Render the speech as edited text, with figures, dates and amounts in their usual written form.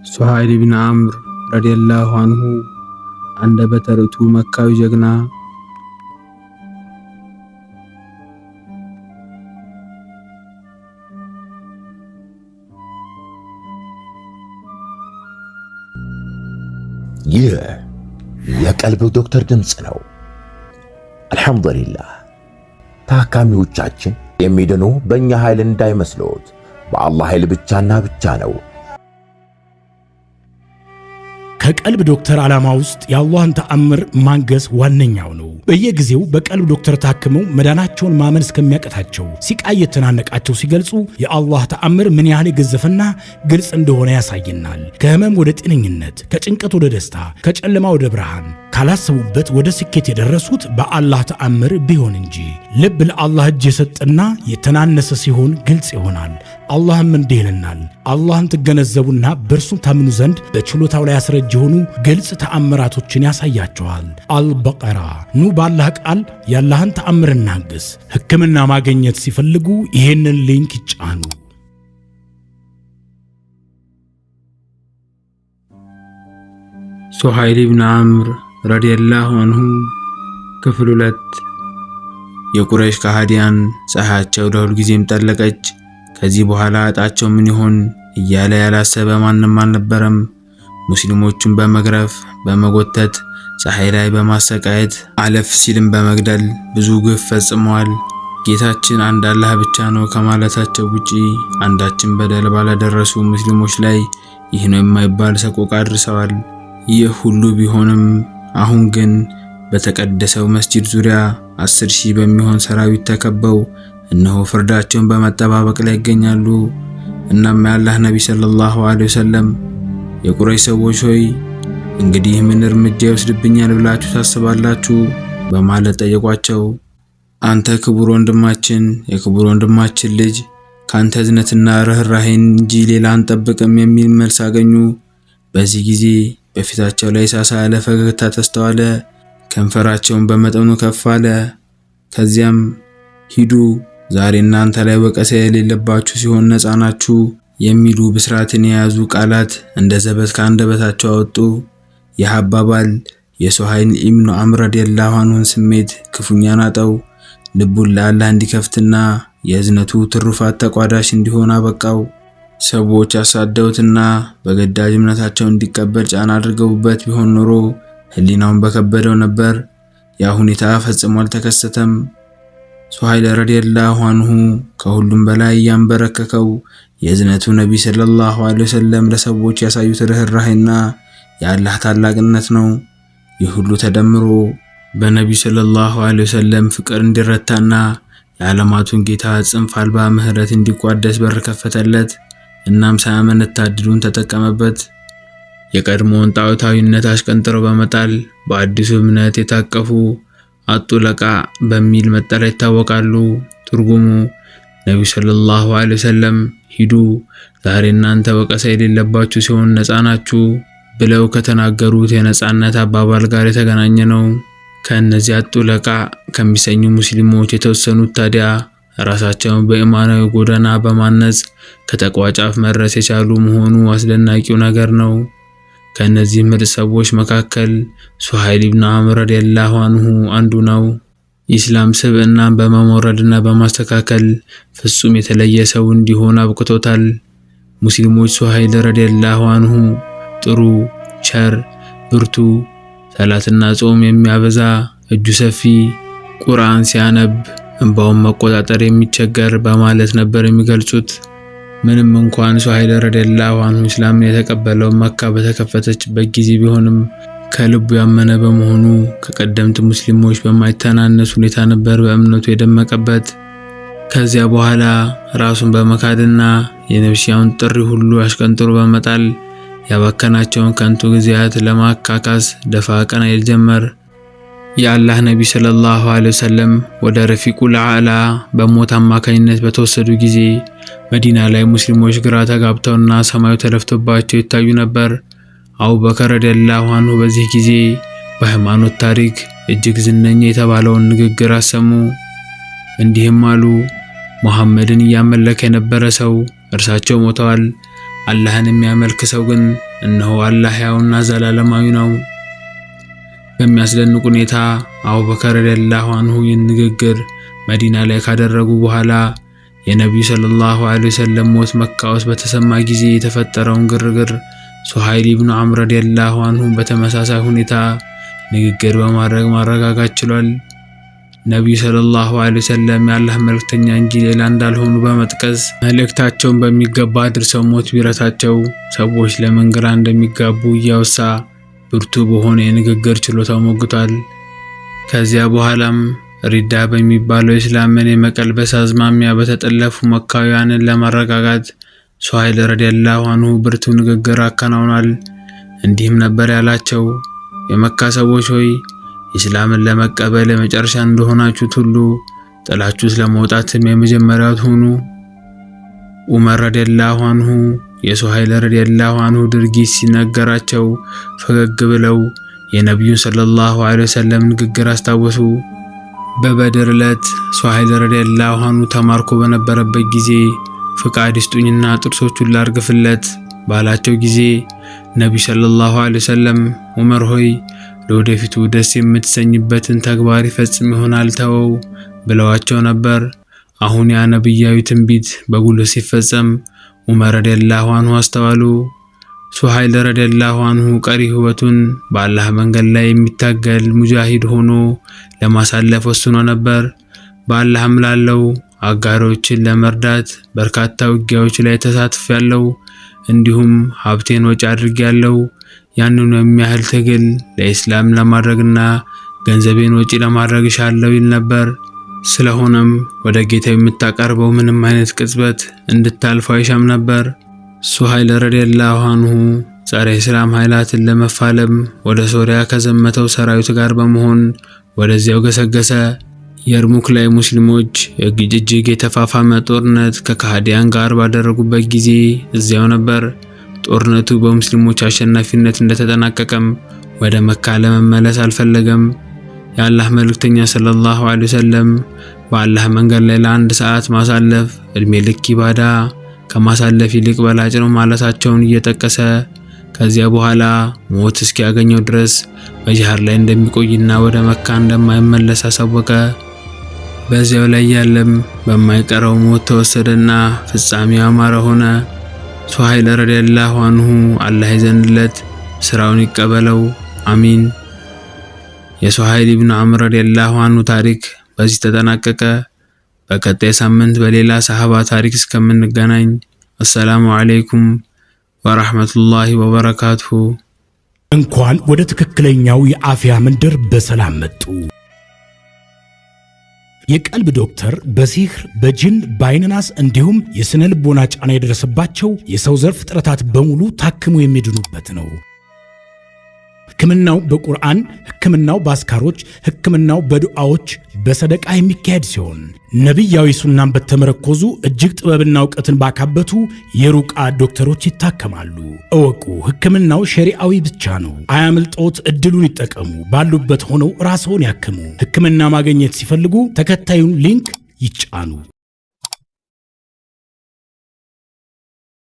ሱሃይል ኢብኑ አምር ረዲየላሁ አንሁ አንደበተ ርቱዕ መካዊ ጀግና ይህ የቀልብ ዶክተር ድምጽ ነው። አልሐምዱሊላህ ታካሚዎቻችን የሚድኑ በእኛ ኃይል እንዳይመስሎት በአላህ ኃይል ብቻና ብቻ ነው። ከቀልብ ዶክተር ዓላማ ውስጥ የአላህን ተአምር ማንገስ ዋነኛው ነው። በየጊዜው በቀልብ ዶክተር ታክመው መዳናቸውን ማመን እስከሚያቀታቸው ሲቃይ የተናነቃቸው ሲገልጹ የአላህ ተአምር ምን ያህል የገዘፈና ግልጽ እንደሆነ ያሳየናል። ከህመም ወደ ጤነኝነት፣ ከጭንቀት ወደ ደስታ፣ ከጨለማ ወደ ብርሃን ካላሰቡበት ወደ ስኬት የደረሱት በአላህ ተአምር ቢሆን እንጂ። ልብ ለአላህ እጅ የሰጠና የተናነሰ ሲሆን ግልጽ ይሆናል። አላህም እንዲህ ይለናል፣ አላህን ትገነዘቡና በእርሱ ታምኑ ዘንድ በችሎታው ላይ ያስረጅ የሆኑ ግልጽ ተአምራቶችን ያሳያቸዋል። አልበቀራ። ኑ ባላህ ቃል ያላህን ተአምር እናግስ። ሕክምና ማግኘት ሲፈልጉ ይሄንን ሊንክ ይጫኑ። ሱሃይል ኢብኑ አምር ረዲየላሁ አንሁ ክፍል 2። የቁረይሽ ከሃዲያን ፀሐያቸው ለሁል ጊዜም ጠለቀች። ከዚህ በኋላ እጣቸው ምን ይሆን እያለ ያላሰበ ማንም አልነበረም። ሙስሊሞቹን በመግረፍ በመጎተት ፀሐይ ላይ በማሰቃየት አለፍ ሲልም በመግደል ብዙ ግፍ ፈጽመዋል። ጌታችን አንድ አላህ ብቻ ነው ከማለታቸው ውጪ አንዳችን በደል ባላደረሱ ሙስሊሞች ላይ ይህ ነው የማይባል ሰቆቃ አድርሰዋል። ይህ ሁሉ ቢሆንም አሁን ግን በተቀደሰው መስጂድ ዙሪያ 10,000 በሚሆን ሰራዊት ተከበው እነሆ ፍርዳቸውን በመጠባበቅ ላይ ይገኛሉ። እናም የአላህ ነብይ ሰለላሁ ዐለይሂ ወሰለም የቁረይሽ ሰዎች ሆይ እንግዲህ ምን እርምጃ ይወስድብኛል ብላችሁ ታስባላችሁ? በማለት ጠየቋቸው። አንተ ክቡር ወንድማችን፣ የክቡር ወንድማችን ልጅ ካንተ እዝነትና ርህራሄን እንጂ ሌላ አንጠብቅም የሚል መልስ አገኙ። በዚህ ጊዜ በፊታቸው ላይ ሳሳ ያለ ፈገግታ ተስተዋለ። ከንፈራቸውን በመጠኑ ከፍ አለ። ከዚያም ሂዱ ዛሬ እናንተ ላይ ወቀሳ የሌለባችሁ ሲሆን ነፃ ናችሁ የሚሉ ብስራትን የያዙ ቃላት እንደ ዘበት ከአንደበታቸው አወጡ። ይህ አባባል የሱሃይል ኢብኑ አምር ረዲየላሁ አንሁን ስሜት ክፉኛ ናጠው። ልቡን ለአላህ እንዲከፍትና የእዝነቱ ትሩፋት ተቋዳሽ እንዲሆን አበቃው። ሰዎች አሳደውትና በግዳጅ እምነታቸውን እንዲቀበል ጫና አድርገውበት ቢሆን ኖሮ ህሊናውን በከበደው ነበር። ያ ሁኔታ ፈጽሞ አልተከሰተም። ሱሃይል ረዲየላሁ አንሁ ከሁሉም በላይ ያንበረከከው የእዝነቱ ነብይ ሰለላሁ ዐለይሂ ወሰለም ለሰዎች ያሳዩት ርህራሄና የአላህ ታላቅነት ነው። ይህ ሁሉ ተደምሮ በነብዩ ሰለላሁ ዐለይሂ ወሰለም ፍቅር እንዲረታና የዓለማቱን ጌታ ጽንፍ አልባ ምህረት እንዲቋደስ በር ከፈተለት። እናም ሳያመነታ ዕድሉን ተጠቀመበት። የቀድሞውን ጣዖታዊነት አሽቀንጥረው በመጣል በአዲሱ እምነት የታቀፉ አጡለቃ በሚል መጠሪያ ይታወቃሉ። ትርጉሙ ነብዩ ሰለላሁ ዐለይሂ ወሰለም ሂዱ ዛሬ እናንተ ወቀሳ የሌለባችሁ ሲሆን ነፃ ናችሁ ብለው ከተናገሩት የነፃነት አባባል ጋር የተገናኘ ነው። ከእነዚህ አጡለቃ ከሚሰኙ ሙስሊሞች የተወሰኑት ታዲያ ራሳቸውን በኢማናዊ ጎዳና በማነጽ ከተቅዋ ጫፍ መድረስ የቻሉ መሆኑ አስደናቂው ነገር ነው። ከእነዚህ ምርጥ ሰዎች መካከል ሱሃይል ኢብኑ አምር ረዲየላሁ አንሁ አንዱ ነው። ኢስላም ስብዕናን በመሞረድና በማስተካከል ፍጹም የተለየ ሰው እንዲሆን አብቅቶታል። ሙስሊሞች ሱሃይል ረዲየላሁ አንሁ ጥሩ፣ ቸር፣ ብርቱ፣ ሰላትና ጾም የሚያበዛ፣ እጁ ሰፊ፣ ቁርአን ሲያነብ እንባውን መቆጣጠር የሚቸገር በማለት ነበር የሚገልጹት። ምንም እንኳን ሱሃይል ረዲየላሁ አንሁ እስላምን የተቀበለው መካ በተከፈተችበት ጊዜ ቢሆንም ከልቡ ያመነ በመሆኑ ከቀደምት ሙስሊሞች በማይተናነስ ሁኔታ ነበር በእምነቱ የደመቀበት። ከዚያ በኋላ ራሱን በመካድና የነብያውን ጥሪ ሁሉ አሽቀንጥሮ በመጣል ያባከናቸውን ከንቱ ጊዜያት ለማካካስ ደፋ ቀና ይል ጀመር። የአላህ ነብይ ሰለላሁ ዐለይሂ ወሰለም ወደ ረፊቁል አዕላ በሞት አማካኝነት በተወሰዱ ጊዜ መዲና ላይ ሙስሊሞች ግራ ተጋብተውና ሰማዩ ተደፍቶባቸው ይታዩ ነበር። አቡበከር ረዲየላሁ አንሁ በዚህ ጊዜ በሃይማኖት ታሪክ እጅግ ዝነኛ የተባለውን ንግግር አሰሙ። እንዲህም አሉ፣ ሙሐመድን እያመለከ የነበረ ሰው እርሳቸው ሞተዋል። አላህን የሚያመልክ ሰው ግን እነሆ አላህ ሕያውና ዘላለማዊ ነው። በሚያስደንቅ ሁኔታ አቡበከር ረዲየላሁ አንሁ ይህን ንግግር መዲና ላይ ካደረጉ በኋላ የነቢዩ ሰለላሁ ዐለይሂ ወሰለም ሞት መካ ውስጥ በተሰማ ጊዜ የተፈጠረውን ግርግር ሱሀይል ኢብኑ ዐምር ረዲየላሁ አንሁ በተመሳሳይ ሁኔታ ንግግር በማድረግ ማረጋጋት ችሏል። ነቢዩ ሰለላሁ ዐለይሂ ወሰለም የአላህ መልእክተኛ እንጂ ሌላ እንዳልሆኑ በመጥቀስ መልእክታቸውን በሚገባ አድርሰው ሞት ቢረታቸው ሰዎች ለምን ግራ እንደሚጋቡ እያወሳ ብርቱ በሆነ የንግግር ችሎታው ሞግቷል። ከዚያ በኋላም ሪዳ በሚባለው እስላምን የመቀልበስ አዝማሚያ በተጠለፉ መካውያንን ለማረጋጋት ሱሀይል ረዲየላሁ አንሁ ብርቱ ንግግር አከናውኗል። እንዲህም ነበር ያላቸው፣ የመካ ሰዎች ሆይ ኢስላምን ለመቀበል የመጨረሻ እንደሆናችሁት ሁሉ ጥላችሁት ለመውጣትም የመጀመሪያው ሁኑ። ዑመር ረዲየላሁ አንሁ የሱሀይል ረዲየላሁ አንሁ ድርጊት ሲነገራቸው ፈገግ ብለው የነቢዩን ሰለላሁ ዐለይሂ ወሰለም ንግግር አስታወሱ። በበድር ዕለት ሱሀይል ረዲየላሁ አንሁ ተማርኮ በነበረበት ጊዜ ፍቃድ ይስጡኝና ጥርሶቹን ላርግፍለት ባላቸው ጊዜ ነቢዩ ሰለላሁ ዐለይሂ ወሰለም ዑመር ሆይ ለወደፊቱ ደስ የምትሰኝበትን ተግባር ይፈጽም ይሆናል ተወው ብለዋቸው ነበር። አሁን ያ ነብያዊ ትንቢት በጉልህ ሲፈጸም ዑመር ረዲየላሁ አንሁ አስተዋሉ። ሱሀይል ረዲየላሁ አንሁ ቀሪ ሕይወቱን በአላህ መንገድ ላይ የሚታገል ሙጃሂድ ሆኖ ለማሳለፍ ወስኖ ነበር። በአላህ እምላለሁ አጋሮችን ለመርዳት በርካታ ውጊያዎች ላይ ተሳትፌያለሁ፣ እንዲሁም ሀብቴን ወጪ አድርጌያለሁ። ያንኑ የሚያህል ትግል ለኢስላም ለማድረግና ገንዘቤን ወጪ ለማድረግ እሻለሁ ይል ነበር። ስለሆነም ወደ ጌታ የምታቀርበው ምንም አይነት ቅጽበት እንድታልፈው አይሻም ነበር። ሱሀይል ረዲየላሁ አንሁ ጸረ እስላም ኃይላትን ለመፋለም ወደ ሶሪያ ከዘመተው ሰራዊት ጋር በመሆን ወደዚያው ገሰገሰ። የርሙክ ላይ ሙስሊሞች እጅግ የተፋፋመ ጦርነት ከካህዲያን ጋር ባደረጉበት ጊዜ እዚያው ነበር። ጦርነቱ በሙስሊሞች አሸናፊነት እንደተጠናቀቀም ወደ መካ ለመመለስ አልፈለገም። የአላህ መልእክተኛ ሰለላሁ ዐለይሂ ወሰለም በአላህ መንገድ ላይ ለአንድ ሰዓት ማሳለፍ እድሜ ልክ ኢባዳ ከማሳለፍ ይልቅ በላጭ ነው ማለታቸውን እየጠቀሰ ከዚያ በኋላ ሞት እስኪያገኘው ድረስ በጂሃድ ላይ እንደሚቆይና ወደ መካ እንደማይመለስ አሳወቀ። በዚያው ላይ ያለም በማይቀረው ሞት ተወሰደና ፍጻሜው ያማረ ሆነ። ሱሀይል ረዲየላሁ አንሁ አላህ ይዘንለት፣ ስራውን ይቀበለው፣ አሚን። የሱሀይል ኢብኑ ዐምር ረዲየላሁ አንሁ ታሪክ በዚህ ተጠናቀቀ። በቀጣይ ሳምንት በሌላ ሰሃባ ታሪክ እስከምንገናኝ አሰላሙ አለይኩም ወራህመቱላሂ ወበረካቱሁ። እንኳን ወደ ትክክለኛው የአፍያ መንደር በሰላም መጡ። የቀልብ ዶክተር በሲህር በጅን በአይንናስ እንዲሁም የስነ ልቦና ጫና የደረሰባቸው የሰው ዘር ፍጥረታት በሙሉ ታክሙ የሚድኑበት ነው። ሕክምናው በቁርአን፣ ሕክምናው በአስካሮች፣ ሕክምናው በዱዓዎች በሰደቃ የሚካሄድ ሲሆን ነቢያዊ ሱናን በተመረኮዙ እጅግ ጥበብና እውቀትን ባካበቱ የሩቃ ዶክተሮች ይታከማሉ። እወቁ፣ ሕክምናው ሸሪዓዊ ብቻ ነው። አያምልጦት፣ እድሉን ይጠቀሙ። ባሉበት ሆነው ራስዎን ያክሙ። ሕክምና ማግኘት ሲፈልጉ ተከታዩን ሊንክ ይጫኑ።